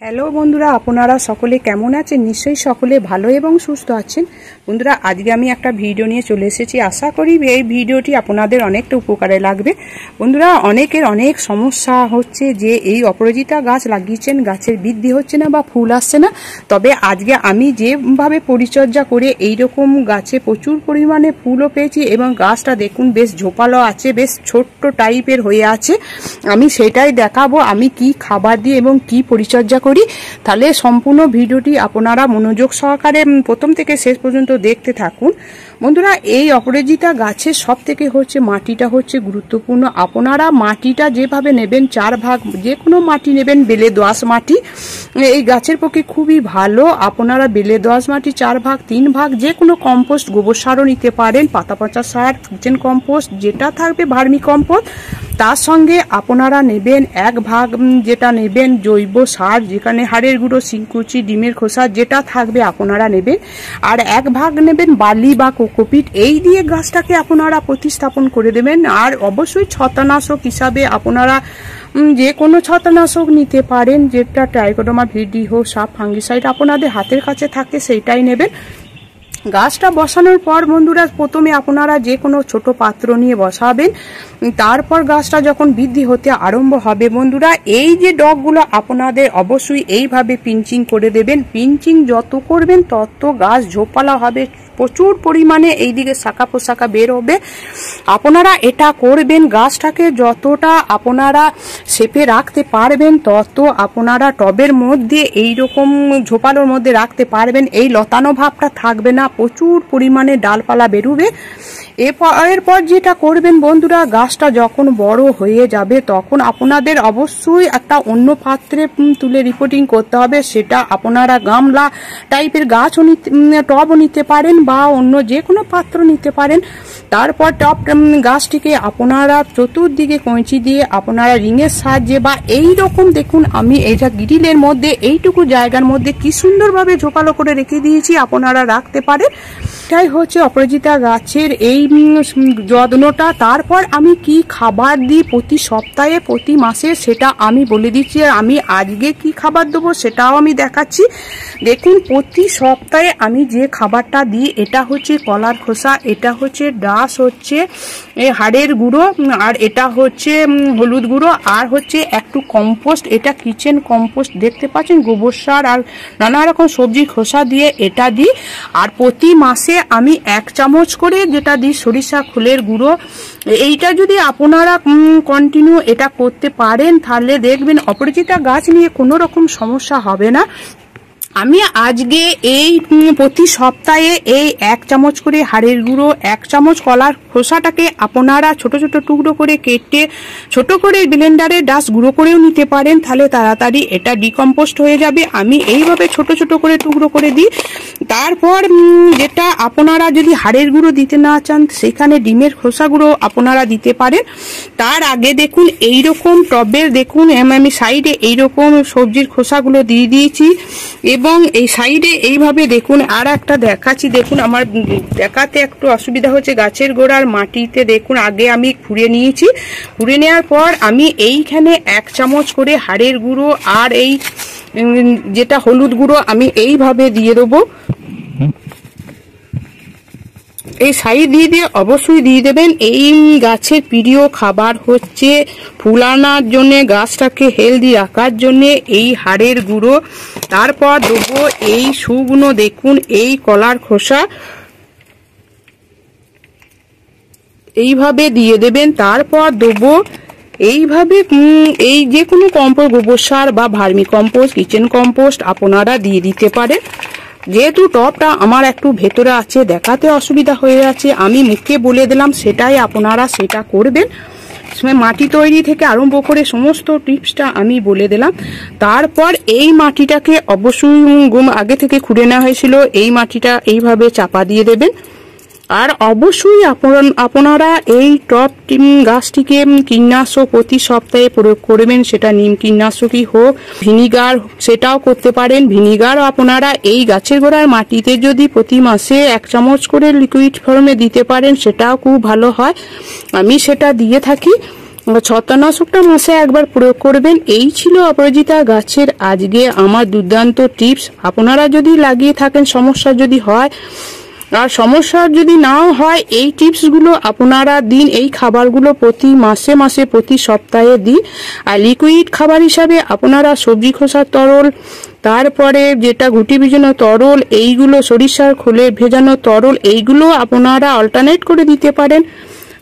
Hello বন্ধুরা, আপনারা সকলে কেমন আছেন? নিশ্চয়ই সকলে ভালো এবং সুস্থ আছেন। বন্ধুরা, আজকে আমি একটা ভিডিও নিয়ে চলে এসেছি। আশা করি এই ভিডিওটি আপনাদের অনেকটা উপকারে লাগবে। বন্ধুরা, অনেকের অনেক সমস্যা হচ্ছে যে এই অপরাজিতা গাছ লাগিয়েছেন, গাছের বৃদ্ধি হচ্ছে না বা ফুল আসছে না। তবে আজকে আমি যেভাবে পরিচর্যা করে এইরকম গাছে প্রচুর পরিমাণে ফুলও পেয়েছি এবং গাছটা দেখুন বেশ ঝোপালো আছে, বেশ ছোট্ট টাইপের হয়ে আছে। আমি সেটাই দেখাবো আমি কি খাবার দিই এবং কি পরিচর্যা করি। তাহলে সম্পূর্ণ ভিডিওটি আপনারা মনোযোগ সহকারে প্রথম থেকে শেষ পর্যন্ত দেখতে থাকুন। বন্ধুরা, এই অপরাজিতা গাছের সব থেকে হচ্ছে মাটিটা হচ্ছে গুরুত্বপূর্ণ। আপনারা মাটিটা যেভাবে নেবেন 4 ভাগ, যে কোনো মাটি নেবেন, বেলে দোআঁশ মাটি এই গাছের পক্ষে খুবই ভালো। আপনারা বেলে দোআঁশ মাটি 4 ভাগ, 3 ভাগ, যে কোনো কম্পোস্ট, গোবর সারও নিতে পারেন, পাতা পচা সার, কিচেন কম্পোস্ট যেটা থাকবে, ভার্মি কম্পোস্ট। তার সঙ্গে আপনারা নেবেন 1 ভাগ, যেটা নেবেন জৈব সার, যেখানে হাড়ের গুঁড়ো, শিংকুচি, ডিমের খোসা যেটা থাকবে আপনারা নেবেন। আর 1 ভাগ নেবেন বালি বা কোকোপিট। এই দিয়ে গাছটাকে আপনারা প্রতিস্থাপন করে দেবেন। আর অবশ্যই ছত্রাকনাশক হিসাবে আপনারা যে কোনো ছত্রাকনাশক নিতে পারেন, যেটা ট্রাইকোডার্মা ভিডি হোক, সাপ, ফাঙ্গিসাইড আপনাদের হাতের কাছে থাকে সেইটাই নেবেন। গাছটা বসানোর পর বন্ধুরা, প্রথমে আপনারা যে কোনো ছোট পাত্র নিয়ে বসাবেন। তারপর গাছটা যখন বৃদ্ধি হতে আরম্ভ হবে বন্ধুরা, এই যে ডগগুলো আপনাদের অবশ্যই এইভাবে পিঞ্চিং করে দেবেন। পিঞ্চিং যত করবেন তত গাছ ঝোপালা হবে, প্রচুর পরিমাণে এইদিকে শাখা পোশাখা বের হবে। আপনারা এটা করবেন, গাছটাকে যতটা আপনারা শেপে রাখতে পারবেন তত আপনারা টবের মধ্যে এইরকম ঝোপালোর মধ্যে রাখতে পারবেন। এই লতানো ভাবটা থাকবে না, প্রচুর পরিমাণে ডালপালা বেরোবে। এরপর যেটা করবেন বন্ধুরা, গাছটা যখন বড় হয়ে যাবে তখন আপনাদের অবশ্যই একটা অন্য পাত্রে তুলে রিপোর্টিং করতে হবে। সেটা আপনারা গামলা টাইপের গাছও টবও নিতে পারেন বা অন্য যে কোনো পাত্র নিতে পারেন। তারপর টব গাছটিকে আপনারা চতুর্দিকে কঁচি দিয়ে আপনারা রিংয়ের সাহায্যে বা এই রকম দেখুন, আমি এইটা গ্রিলের মধ্যে এইটুকু জায়গার মধ্যে কি সুন্দরভাবে ঝোপালো করে রেখে দিয়েছি, আপনারা রাখতে পারেন। এটাই হচ্ছে অপরাজিতা গাছের এই যত্নটা। তারপর আমি কি খাবার দিই প্রতি সপ্তাহে, প্রতি মাসে, সেটা আমি বলে দিচ্ছি। আর আমি আজকে কি খাবার দেবো সেটাও আমি দেখাচ্ছি। দেখুন, প্রতি সপ্তাহে আমি যে খাবারটা দিই, এটা হচ্ছে কলার খোসা, এটা হচ্ছে ডাস, হচ্ছে হাড়ের গুঁড়ো, আর এটা হচ্ছে হলুদ গুঁড়ো, আর হচ্ছে একটু কম্পোস্ট, এটা কিচেন কম্পোস্ট দেখতে পাচ্ছেন, গোবর সার আর নানা রকম সবজির খোসা দিয়ে এটা দিই। আর প্রতি মাসে আমি 1 চামচ করে যেটা দিই সরিষা খোলের গুঁড়ো। এইটা যদি আপনারা কন্টিনিউ এটা করতে পারেন তাহলে দেখবেন অপরাজিতা গাছ নিয়ে কোনো রকম সমস্যা হবে না। আমি আজকে এই প্রতি সপ্তাহে এই 1 চামচ করে হাড়ের গুঁড়ো, 1 চামচ কলার খোসাটাকে আপনারা ছোট ছোট টুকরো করে কেটে ছোট করে ব্লেন্ডারে ডাস্ট গুঁড়ো করেও নিতে পারেন, তাহলে তাড়াতাড়ি এটা ডিকম্পোস্ট হয়ে যাবে। আমি এইভাবে ছোট ছোট করে টুকরো করে দিই। তারপর যেটা আপনারা যদি হাড়ের গুঁড়ো দিতে না চান, সেখানে ডিমের খোসা গুঁড়ো আপনারা দিতে পারেন। তার আগে দেখুন এইরকম টবের দেখুন আমি সাইডে এইরকম সবজির খোসাগুলো দিয়ে দিয়েছি এবং এই সাইডে এইভাবে দেখুন আর একটা দেখাচ্ছি। দেখুন, আমার দেখাতে একটু অসুবিধা হচ্ছে, গাছের গোড়ার মাটিতে দেখুন আগে আমি খুঁড়ে নিয়েছি। খুঁড়ে নেওয়ার পর আমি এইখানে 1 চামচ করে হাড়ের গুঁড়ো আর এই যেটা হলুদ গুঁড়ো আমি এইভাবে দিয়ে দেবো। এই সাইড দিয়ে অবশ্যই দিয়ে দেবেন। এই গাছের প্রিয় খাবার হচ্ছে ফুল আনার জন্য, গাছটাকে হেলদি রাখার জন্য এই হাড়ের গুঁড়ো। তারপর দেবো এই শুকনো দেখুন এই কলার খোসা, এইভাবে দিয়ে দেবেন। তারপর দেবো এইভাবে এই যে কোনো কম্পোস্ট, গোবর সার বা ভার্মি কম্পোস্ট, কিচেন কম্পোস্ট আপনারা দিয়ে দিতে পারেন। যেহেতু টবটা আমার একটু ভেতরে আছে, দেখাতে অসুবিধা হয়ে যাচ্ছে, আমি মুখে বলে দিলাম, সেটাই আপনারা সেটা করবেন। মাটি তৈরি থেকে আরম্ভ করে সমস্ত টিপসটা আমি বলে দিলাম। তারপর এই মাটিটাকে অবশ্যই আগে থেকে খুঁড়ে নেওয়া হয়েছিল, এই মাটিটা এইভাবে চাপা দিয়ে দেবেন। আর অবশ্যই আপনারা এই টব গাছটিকে কীটনাশক প্রতি সপ্তাহে প্রয়োগ করবেন, সেটা নিম কীটনাশকই হোক, ভিনিগার সেটাও করতে পারেন। ভিনিগারও আপনারা এই গাছের গোড়ার মাটিতে যদি প্রতি মাসে 1 চামচ করে লিকুইড ফর্মে দিতে পারেন সেটাও খুব ভালো হয়, আমি সেটা দিয়ে থাকি। ছত্রাকনাশকটা মাসে একবার প্রয়োগ করবেন। এই ছিল অপরাজিতা গাছের আজকে আমার দুর্দান্ত টিপস। আপনারা যদি লাগিয়ে থাকেন, সমস্যা যদি হয়, আর সমস্যা যদি নাও হয়, এই টিপসগুলো আপনারা দিন। এই খাবারগুলো প্রতি মাসে মাসে প্রতি সপ্তাহে দিন। আর লিকুইড খাবার হিসাবে আপনারা সবজি খোসার তরল, তারপরে যেটা গুটি ভিজানো তরল, এইগুলো সরিষার খোলে ভেজানো তরল, এইগুলো আপনারা অল্টারনেট করে দিতে পারেন।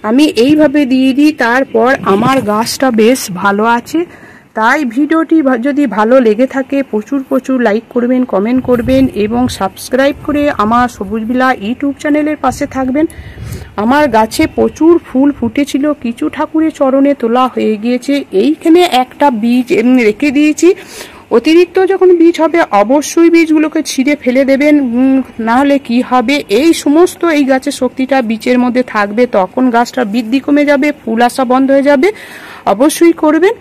আমি এইভাবে দিয়ে দিই। তারপর আমার গাছটা বেশ ভালো আছে। তাই ভিডিওটি যদি ভালো লেগে থাকে প্রচুর প্রচুর লাইক করবেন, কমেন্ট করবেন এবং সাবস্ক্রাইব করে আমার সবুজবিলা ইউটিউব চ্যানেলের পাশে থাকবেন। আমার গাছে প্রচুর ফুল ফুটেছিল, কিছু ঠাকুরের চরণে তোলা হয়ে গিয়েছে। এইখানে একটা বীজ রেখে দিয়েছি। অতিরিক্ত যখন বীজ হবে অবশ্যই বীজগুলোকে ছিঁড়ে ফেলে দেবেন, না হলে কি হবে, এই সমস্ত এই গাছের শক্তিটা বীজের মধ্যে থাকবে, তখন গাছটা বৃদ্ধি কমে যাবে, ফুল আসা বন্ধ হয়ে যাবে। অবশ্যই করবেন।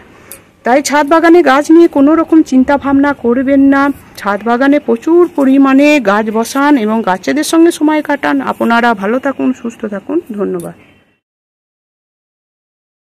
তাই ছাদ বাগানে গাছ নিয়ে কোনো রকম চিন্তা ভাবনা করবেন না। ছাদ বাগানে প্রচুর পরিমাণে গাছ বসান এবং গাছেদের সঙ্গে সময় কাটান। আপনারা ভালো থাকুন, সুস্থ থাকুন। ধন্যবাদ।